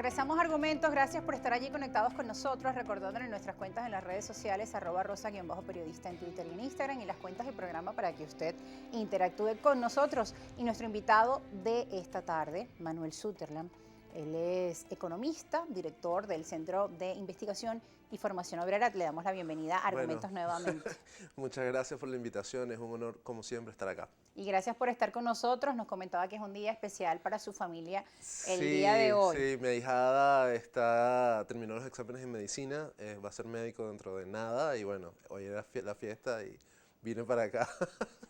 Regresamos a Argumentos, gracias por estar allí conectados con nosotros, recordándoles nuestras cuentas en las redes sociales, @rosa_periodista en Twitter y en Instagram, y las cuentas del programa para que usted interactúe con nosotros. Y nuestro invitado de esta tarde, Manuel Sutherland, él es economista, director del Centro de Investigación y Formación Obrera. Le damos la bienvenida a Argumentos nuevamente. Muchas gracias por la invitación, es un honor como siempre estar acá. Y gracias por estar con nosotros. Nos comentaba que es un día especial para su familia el día de hoy. Sí, mi ahijada terminó los exámenes en medicina, va a ser médico dentro de nada y bueno, hoy era la fiesta y vine para acá.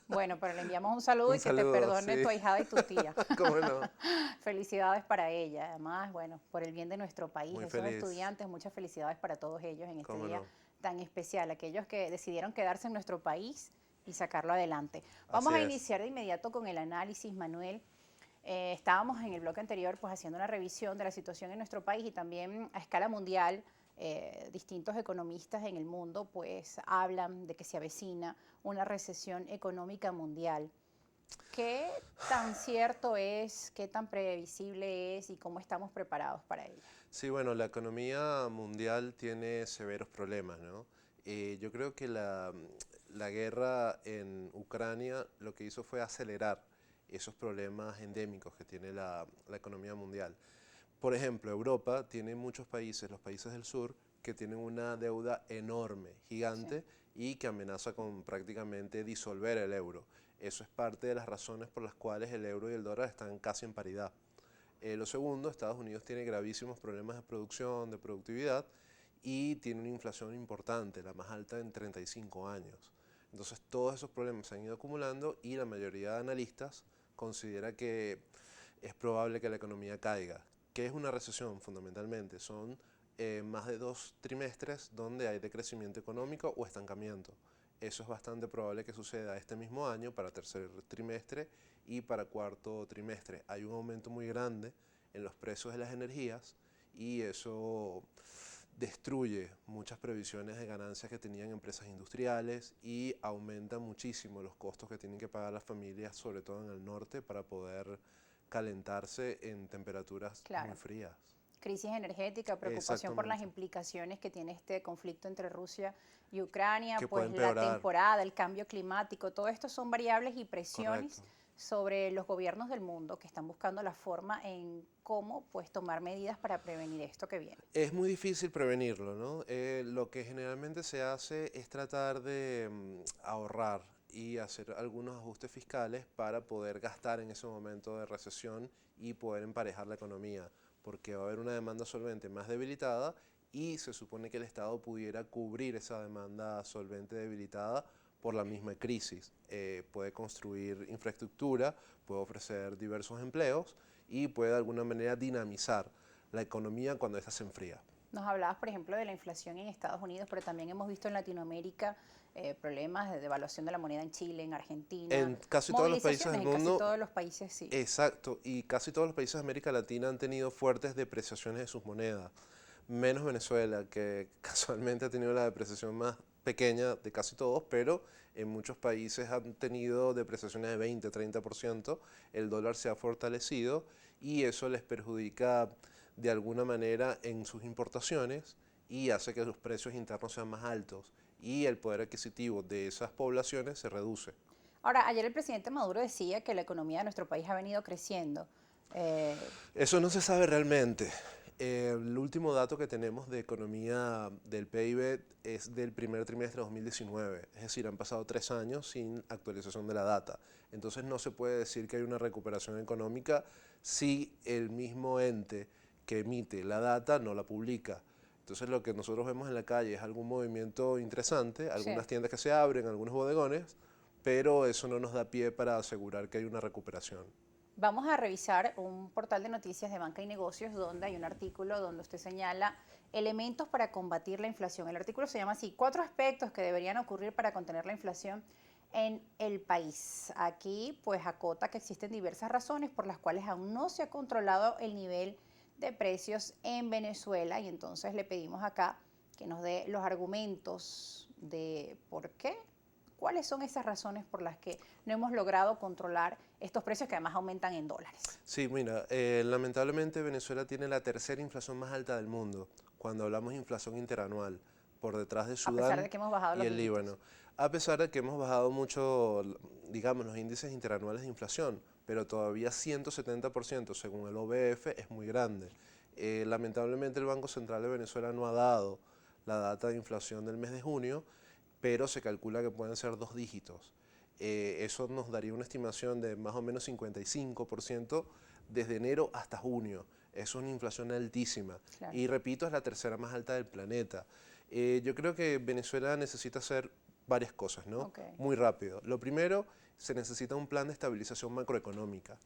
Bueno, pero le enviamos un saludo Un y que te saludo, perdone sí. tu ahijada y tu tía. ¿Cómo no? Felicidades para ella. Además, bueno, por el bien de nuestro país, Muy esos feliz. estudiantes, muchas felicidades para todos ellos en este ¿Cómo día no? tan especial, aquellos que decidieron quedarse en nuestro país y sacarlo adelante. Vamos Así a es. iniciar de inmediato con el análisis, Manuel. Estábamos en el bloque anterior pues haciendo una revisión de la situación en nuestro país y también a escala mundial. Distintos economistas en el mundo pues hablan de que se avecina una recesión económica mundial. ¿Qué tan cierto es, qué tan previsible es y cómo estamos preparados para ello? Sí, bueno, la economía mundial tiene severos problemas, ¿no? Yo creo que la guerra en Ucrania lo que hizo fue acelerar esos problemas endémicos que tiene la economía mundial. Por ejemplo, Europa tiene muchos países, los países del sur, que tienen una deuda enorme, Sí. gigante, y que amenaza con prácticamente disolver el euro. Eso es parte de las razones por las cuales el euro y el dólar están casi en paridad. Lo segundo, Estados Unidos tiene gravísimos problemas de producción, de productividad, y tiene una inflación importante, la más alta en 35 años. Entonces todos esos problemas se han ido acumulando y la mayoría de analistas considera que es probable que la economía caiga. ¿Qué es una recesión? Fundamentalmente son más de 2 trimestres donde hay decrecimiento económico o estancamiento. Eso es bastante probable que suceda este mismo año para tercer trimestre y para cuarto trimestre. Hay un aumento muy grande en los precios de las energías y eso destruye muchas previsiones de ganancias que tenían empresas industriales y aumenta muchísimo los costos que tienen que pagar las familias, sobre todo en el norte, para poder calentarse en temperaturas muy Claro. frías. Crisis energética, preocupación por las Exactamente. implicaciones que tiene este conflicto entre Rusia y Ucrania, Que puede pues la empeorar. temporada, el cambio climático, todo esto son variables y presiones Correcto. sobre los gobiernos del mundo que están buscando la forma en cómo pues tomar medidas para prevenir esto que viene. Es muy difícil prevenirlo, ¿no? Lo que generalmente se hace es tratar de ahorrar y hacer algunos ajustes fiscales para poder gastar en ese momento de recesión y poder emparejar la economía, porque va a haber una demanda solvente más debilitada y se supone que el Estado pudiera cubrir esa demanda solvente debilitada por la misma crisis. Puede construir infraestructura, puede ofrecer diversos empleos y puede de alguna manera dinamizar la economía cuando esta se enfría. Nos hablabas, por ejemplo, de la inflación en Estados Unidos, pero también hemos visto en Latinoamérica problemas de devaluación de la moneda en Chile, en Argentina, En casi todos los países movilizaciones del en casi mundo, todos los países, sí. exacto, y casi todos los países de América Latina han tenido fuertes depreciaciones de sus monedas, menos Venezuela, que casualmente ha tenido la depreciación más pequeña de casi todos, pero en muchos países han tenido depreciaciones de 20-30%, el dólar se ha fortalecido y eso les perjudica de alguna manera en sus importaciones y hace que los precios internos sean más altos y el poder adquisitivo de esas poblaciones se reduce. Ahora, ayer el presidente Maduro decía que la economía de nuestro país ha venido creciendo. Eh, Eso no se sabe realmente. El último dato que tenemos de economía del PIB es del primer trimestre de 2019, es decir, han pasado 3 años sin actualización de la data. Entonces no se puede decir que hay una recuperación económica si el mismo ente que emite la data no la publica. Entonces lo que nosotros vemos en la calle es algún movimiento interesante, sí. algunas tiendas que se abren, algunos bodegones, pero eso no nos da pie para asegurar que hay una recuperación. Vamos a revisar un portal de noticias de Banca y Negocios donde hay un artículo donde usted señala elementos para combatir la inflación. El artículo se llama así, 4 aspectos que deberían ocurrir para contener la inflación en el país. Aquí pues acota que existen diversas razones por las cuales aún no se ha controlado el nivel de precios en Venezuela y entonces le pedimos acá que nos dé los argumentos de por qué, ¿Cuáles son esas razones por las que no hemos logrado controlar estos precios que además aumentan en dólares? Sí, mira, lamentablemente Venezuela tiene la tercera inflación más alta del mundo cuando hablamos de inflación interanual, por detrás de A pesar Sudán de que hemos bajado y los el dígitos. Líbano. A pesar de que hemos bajado mucho, digamos, los índices interanuales de inflación, pero todavía 170% según el OBF es muy grande. Lamentablemente el Banco Central de Venezuela no ha dado la data de inflación del mes de junio, pero se calcula que pueden ser 2 dígitos. Eso nos daría una estimación de más o menos 55% desde enero hasta junio. Eso es una inflación altísima. Claro. Y repito, es la tercera más alta del planeta. Yo creo que Venezuela necesita hacer varias cosas, ¿no? Okay. Muy rápido. Lo primero, se necesita un plan de estabilización macroeconómica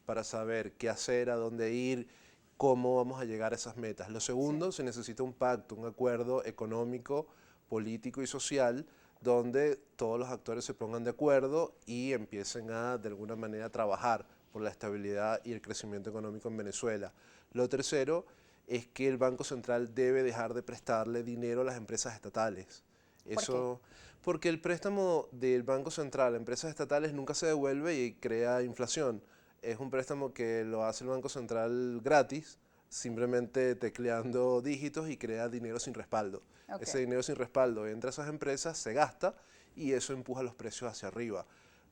para saber qué hacer, a dónde ir, cómo vamos a llegar a esas metas. Lo segundo, se necesita un pacto, un acuerdo económico, político y social donde todos los actores se pongan de acuerdo y empiecen a, de alguna manera, trabajar por la estabilidad y el crecimiento económico en Venezuela. Lo tercero es que el Banco Central debe dejar de prestarle dinero a las empresas estatales. ¿Por qué? Porque el préstamo del Banco Central a empresas estatales nunca se devuelve y crea inflación. Es un préstamo que lo hace el Banco Central gratis, simplemente tecleando dígitos y crea dinero sin respaldo. Okay. Ese dinero sin respaldo entra a esas empresas, se gasta y eso empuja los precios hacia arriba.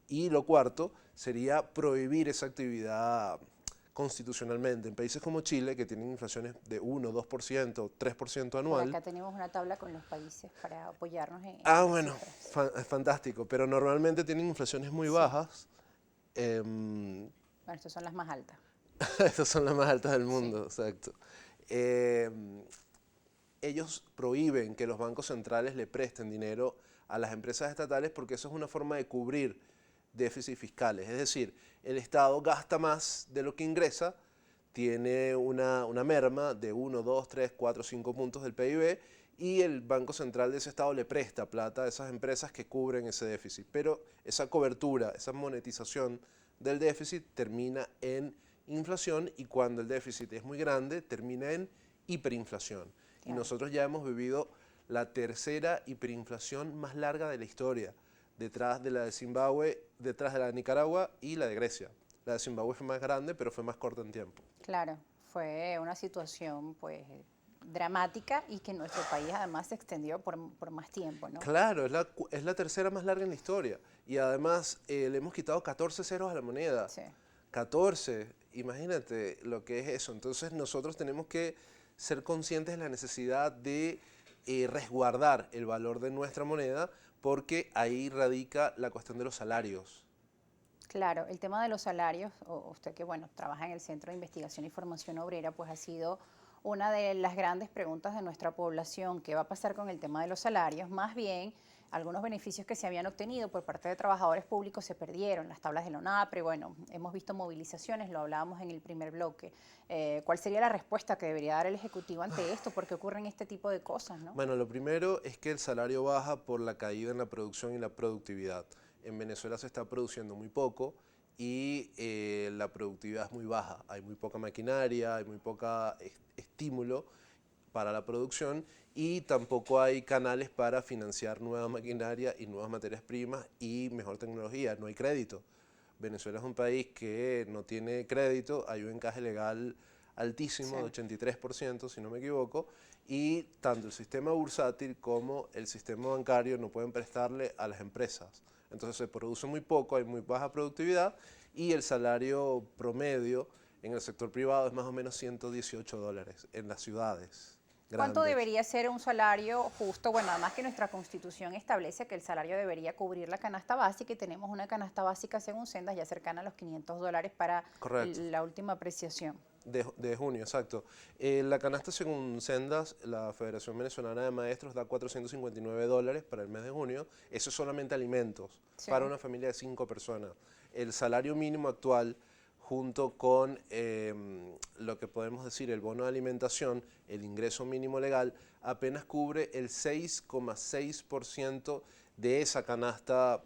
Y lo cuarto sería prohibir esa actividad constitucionalmente. En países como Chile, que tienen inflaciones de 1, 2%, 3% Por anual. acá tenemos una tabla con los países para apoyarnos en las Bueno, cifras. es fantástico, pero normalmente tienen inflaciones muy bajas. Bueno, estas son las más altas. Estas son las más altas del mundo, exacto. Ellos prohíben que los bancos centrales le presten dinero a las empresas estatales porque eso es una forma de cubrir déficits fiscales. Es decir, el Estado gasta más de lo que ingresa, tiene una merma de 1, 2, 3, 4, 5 puntos del PIB y el Banco Central de ese Estado le presta plata a esas empresas que cubren ese déficit. Pero esa cobertura, esa monetización del déficit termina en inflación y cuando el déficit es muy grande termina en hiperinflación. Y nosotros ya hemos vivido la tercera hiperinflación más larga de la historia, detrás de la de Zimbabue, detrás de la de Nicaragua y la de Grecia. La de Zimbabue fue más grande, pero fue más corta en tiempo. Claro, fue una situación pues dramática y que en nuestro país además se extendió por más tiempo, ¿no? Claro, es la tercera más larga en la historia. Y además le hemos quitado 14 ceros a la moneda. Sí. 14, imagínate lo que es eso. Entonces nosotros tenemos que ser conscientes de la necesidad de resguardar el valor de nuestra moneda porque ahí radica la cuestión de los salarios. Claro, el tema de los salarios, usted que bueno, trabaja en el Centro de Investigación y Formación Obrera, pues ha sido una de las grandes preguntas de nuestra población. ¿Qué va a pasar con el tema de los salarios? Más bien, algunos beneficios que se habían obtenido por parte de trabajadores públicos se perdieron, las tablas de la ONAPRE, bueno, hemos visto movilizaciones, lo hablábamos en el primer bloque. ¿Cuál sería la respuesta que debería dar el Ejecutivo ante esto? ¿Por qué ocurren este tipo de cosas, no? Bueno, lo primero es que el salario baja por la caída en la producción y la productividad. En Venezuela se está produciendo muy poco y la productividad es muy baja. Hay muy poca maquinaria, hay muy poca estímulo para la producción y tampoco hay canales para financiar nueva maquinaria y nuevas materias primas y mejor tecnología. No hay crédito. Venezuela es un país que no tiene crédito, hay un encaje legal altísimo, de 83%, si no me equivoco, y tanto el sistema bursátil como el sistema bancario no pueden prestarle a las empresas. Entonces se produce muy poco, hay muy baja productividad y el salario promedio en el sector privado es más o menos $118 en las ciudades grandes. ¿Cuánto debería ser un salario justo? Bueno, además que nuestra Constitución establece que el salario debería cubrir la canasta básica y tenemos una canasta básica según Sendas ya cercana a los $500 para la última apreciación. De junio, exacto. La canasta según Sendas, la Federación Venezolana de Maestros da $459 para el mes de junio. Eso es solamente alimentos para una familia de 5 personas. El salario mínimo actual junto con lo que podemos decir el bono de alimentación, el ingreso mínimo legal, apenas cubre el 6,6% de esa canasta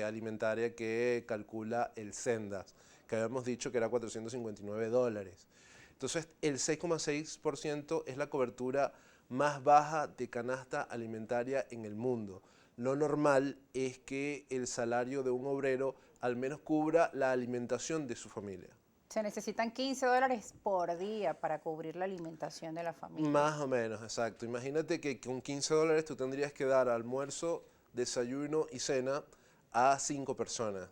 alimentaria que calcula el Sendas, que habíamos dicho que era $459. Entonces, el 6,6% es la cobertura más baja de canasta alimentaria en el mundo. lo normal es que el salario de un obrero al menos cubra la alimentación de su familia. Se necesitan $15 por día para cubrir la alimentación de la familia. Más o menos, exacto. Imagínate que con $15 tú tendrías que dar almuerzo, desayuno y cena a 5 personas.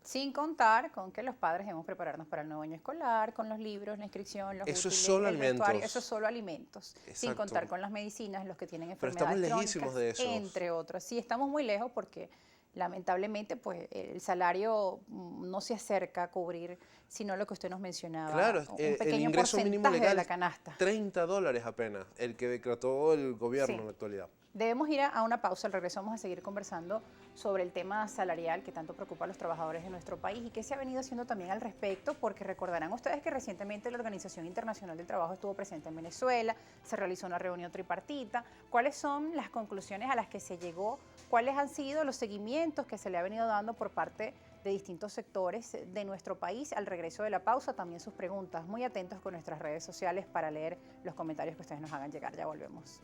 Sin contar con que los padres debemos prepararnos para el nuevo año escolar, con los libros, la inscripción, los Eso es útiles, solo el vestuario, alimentos. eso es solo alimentos. Sin Exacto. contar con las medicinas, los que tienen Pero enfermedades estamos lejísimos crónicas, de eso. entre otros. Sí, estamos muy lejos porque lamentablemente pues el salario no se acerca a cubrir, sino lo que usted nos mencionaba, Claro, un el pequeño ingreso mínimo porcentaje de legal la es canasta. $30 apenas, el que decretó el gobierno Sí. en la actualidad. Debemos ir a una pausa, al regreso vamos a seguir conversando sobre el tema salarial que tanto preocupa a los trabajadores de nuestro país y qué se ha venido haciendo también al respecto, porque recordarán ustedes que recientemente la Organización Internacional del Trabajo estuvo presente en Venezuela, se realizó una reunión tripartita. ¿Cuáles son las conclusiones a las que se llegó? ¿Cuáles han sido los seguimientos que se le ha venido dando por parte de distintos sectores de nuestro país? Al regreso de la pausa, también sus preguntas. Muy atentos con nuestras redes sociales para leer los comentarios que ustedes nos hagan llegar. Ya volvemos.